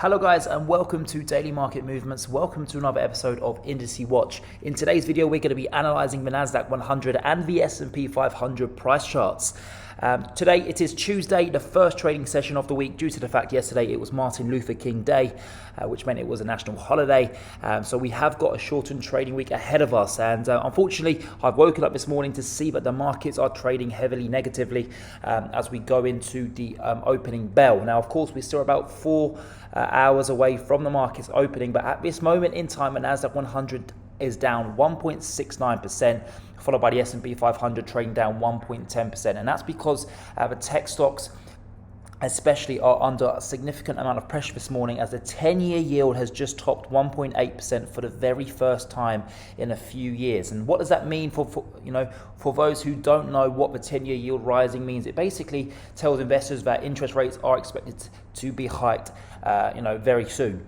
Hello guys and welcome to Daily Market Movements. Welcome to another episode of Indices Watch. In today's video we're going to be analysing the NASDAQ 100 and the S&P 500 price charts. Today it is Tuesday, the first trading session of the week due to the fact yesterday it was Martin Luther King Day, which meant it was a national holiday. So we have got a shortened trading week ahead of us, and unfortunately I've woken up this morning to see that the markets are trading heavily negatively as we go into the opening bell. Now of course we're still about 4 hours away from the markets opening, but at this moment in time the NASDAQ 100 is down 1.69%, followed by the S&P 500 trading down 1.10%, and that's because the tech stocks especially are under a significant amount of pressure this morning, as the 10-year yield has just topped 1.8% for the very first time in a few years. And what does that mean for those who don't know what the 10-year yield rising means? It basically tells investors that interest rates are expected to be hiked very soon.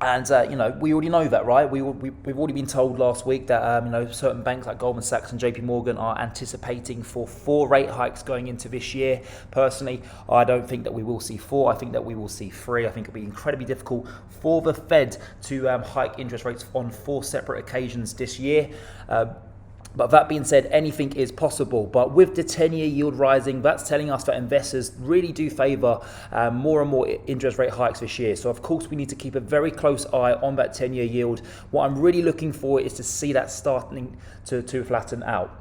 And we already know that, right? We've already been told last week that certain banks like Goldman Sachs and JP Morgan are anticipating for 4 rate hikes going into this year. Personally, I don't think that we will see 4. I think that we will see 3. I think it'll be incredibly difficult for the Fed to hike interest rates on 4 separate occasions this year. But that being said, anything is possible. But with the 10-year yield rising, that's telling us that investors really do favour more and more interest rate hikes this year. So of course we need to keep a very close eye on that 10-year yield. What I'm really looking for is to see that starting to flatten out.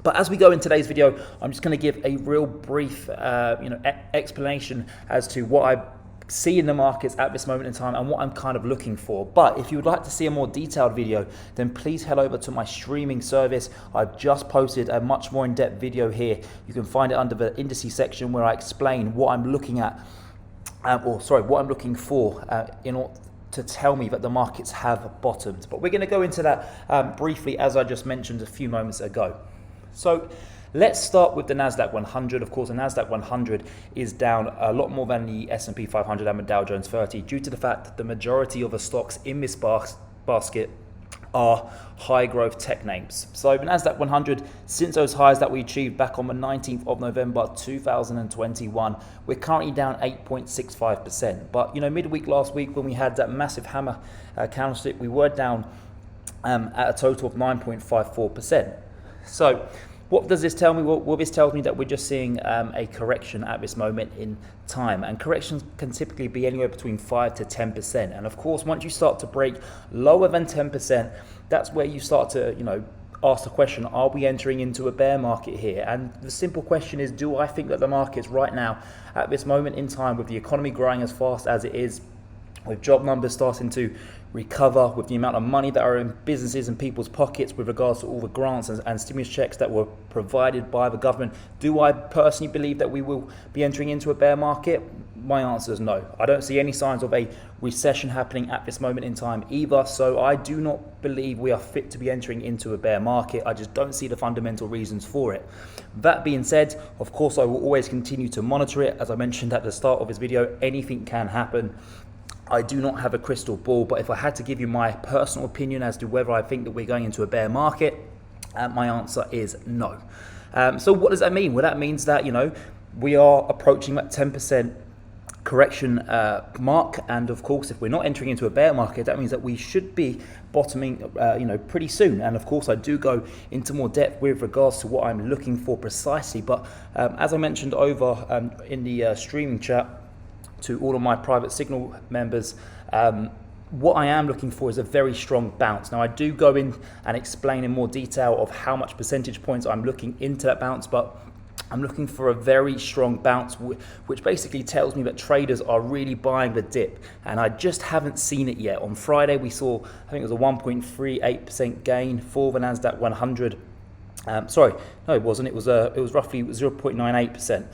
But as we go in today's video, I'm just going to give a real brief explanation as to what I see in the markets at this moment in time and what I'm kind of looking for. But if you would like to see a more detailed video, then please head over to my streaming service. I've just posted a much more in-depth video here. You can find it under the indices section, where I explain what I'm looking at, what I'm looking for in order to tell me that the markets have bottomed. But we're going to go into that briefly, as I just mentioned a few moments ago. So let's start with the NASDAQ 100. Of course, the NASDAQ 100 is down a lot more than the S&P 500 and the Dow Jones 30 due to the fact that the majority of the stocks in this basket are high growth tech names. So the NASDAQ 100, since those highs that we achieved back on the 19th of November 2021, we're currently down 8.65%. But midweek last week, when we had that massive hammer candlestick, we were down at a total of 9.54%. So what does this tell me? Well, this tells me that we're just seeing a correction at this moment in time. And corrections can typically be anywhere between 5 to 10%. And of course, once you start to break lower than 10%, that's where you start to, ask the question, are we entering into a bear market here? And the simple question is, do I think that the markets right now, at this moment in time, with the economy growing as fast as it is, with job numbers starting to recover, with the amount of money that are in businesses and people's pockets with regards to all the grants and stimulus checks that were provided by the government, do I personally believe that we will be entering into a bear market? My answer is no. I don't see any signs of a recession happening at this moment in time either, so I do not believe we are fit to be entering into a bear market. I just don't see the fundamental reasons for it. That being said, of course I will always continue to monitor it. As I mentioned at the start of this video, anything can happen. I do not have a crystal ball, but if I had to give you my personal opinion as to whether I think that we're going into a bear market, my answer is no. So what does that mean? Well, that means that, we are approaching that 10% correction mark. And of course, if we're not entering into a bear market, that means that we should be bottoming, pretty soon. And of course, I do go into more depth with regards to what I'm looking for precisely. But as I mentioned over in the streaming chat, to all of my private signal members, what I am looking for is a very strong bounce. Now I do go in and explain in more detail of how much percentage points I'm looking into that bounce, but I'm looking for a very strong bounce, which basically tells me that traders are really buying the dip, and I just haven't seen it yet. On Friday we saw, I think it was a 1.38% gain for the NASDAQ 100. Sorry, no it wasn't, it was roughly 0.98%.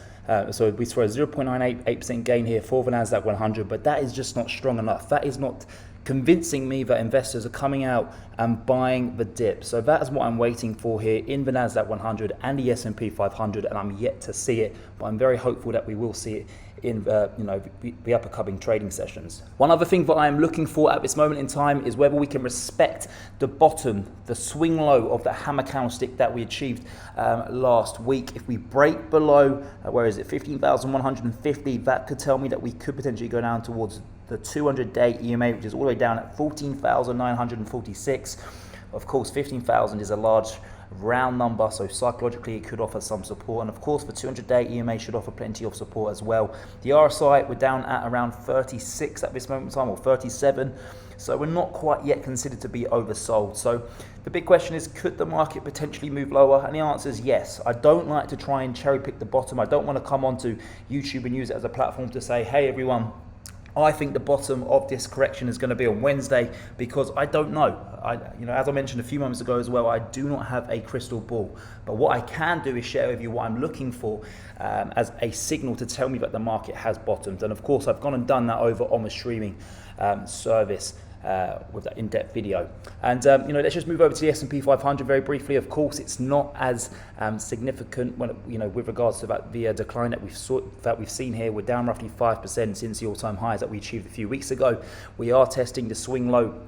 So we saw a 0.98% gain here for the NASDAQ 100, but that is just not strong enough. That is not convincing me that investors are coming out and buying the dip. So that is what I'm waiting for here in the NASDAQ 100 and the S&P 500, and I'm yet to see it, but I'm very hopeful that we will see it in the upcoming trading sessions. One other thing that I am looking for at this moment in time is whether we can respect the bottom, the swing low of the hammer candlestick that we achieved last week. If we break below, where is it, 15,150, that could tell me that we could potentially go down towards the 200-day EMA, which is all the way down at 14,946. Of course, 15,000 is a large round number, so psychologically it could offer some support, and of course the 200-day EMA should offer plenty of support as well. The RSI, we're down at around 36 at this moment in time, or 37, so we're not quite yet considered to be oversold. So the big question is, could the market potentially move lower? And the answer is yes. I don't like to try and cherry pick the bottom. I don't want to come onto YouTube and use it as a platform to say, hey everyone, I think the bottom of this correction is going to be on Wednesday, because I don't know. As I mentioned a few moments ago as well, I do not have a crystal ball. But what I can do is share with you what I'm looking for as a signal to tell me that the market has bottomed. And of course, I've gone and done that over on the streaming service with that in-depth video. And let's just move over to the S&P 500 very briefly. Of course, it's not as significant when with regards to the decline that we've seen here. We're down roughly 5% since the all-time highs that we achieved a few weeks ago. We are testing the swing low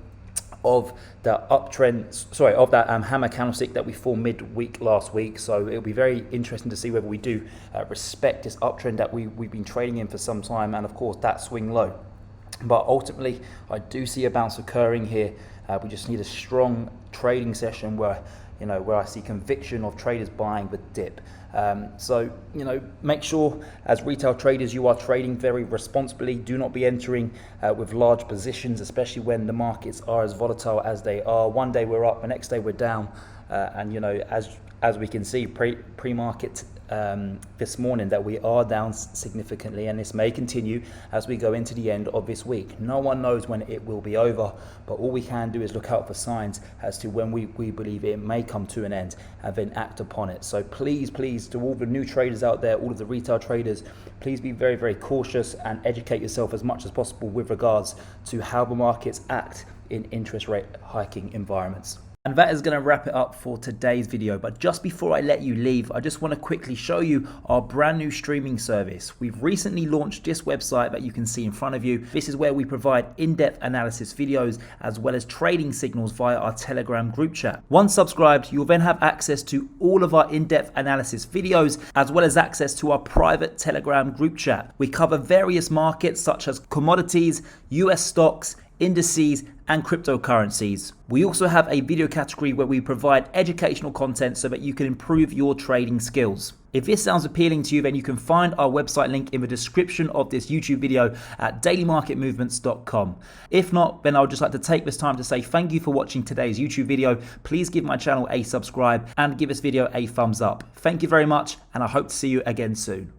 of the uptrend, of that hammer candlestick that we formed midweek last week. So it'll be very interesting to see whether we do respect this uptrend that we've been trading in for some time, and of course that swing low. But ultimately, I do see a bounce occurring here. We just need a strong trading session where I see conviction of traders buying the dip. So make sure as retail traders you are trading very responsibly. Do not be entering with large positions, especially when the markets are as volatile as they are. One day we're up, the next day we're down, and as we can see pre-market this morning, that we are down significantly, and this may continue as we go into the end of this week. No one knows when it will be over, but all we can do is look out for signs as to when we believe it may come to an end, and then act upon it. So please, to all the new traders out there, all of the retail traders, please be very, very cautious and educate yourself as much as possible with regards to how the markets act in interest rate hiking environments. And that is going to wrap it up for today's video. But just before I let you leave, I just want to quickly show you our brand new streaming service. We've recently launched this website that you can see in front of you. This is where we provide in-depth analysis videos as well as trading signals via our Telegram group chat. Once subscribed, you'll then have access to all of our in-depth analysis videos as well as access to our private Telegram group chat. We cover various markets such as commodities, US stocks, indices, and cryptocurrencies. We also have a video category where we provide educational content so that you can improve your trading skills. If this sounds appealing to you, then you can find our website link in the description of this YouTube video at dailymarketmovements.com. If not, then I would just like to take this time to say thank you for watching today's YouTube video. Please give my channel a subscribe and give this video a thumbs up. Thank you very much, and I hope to see you again soon.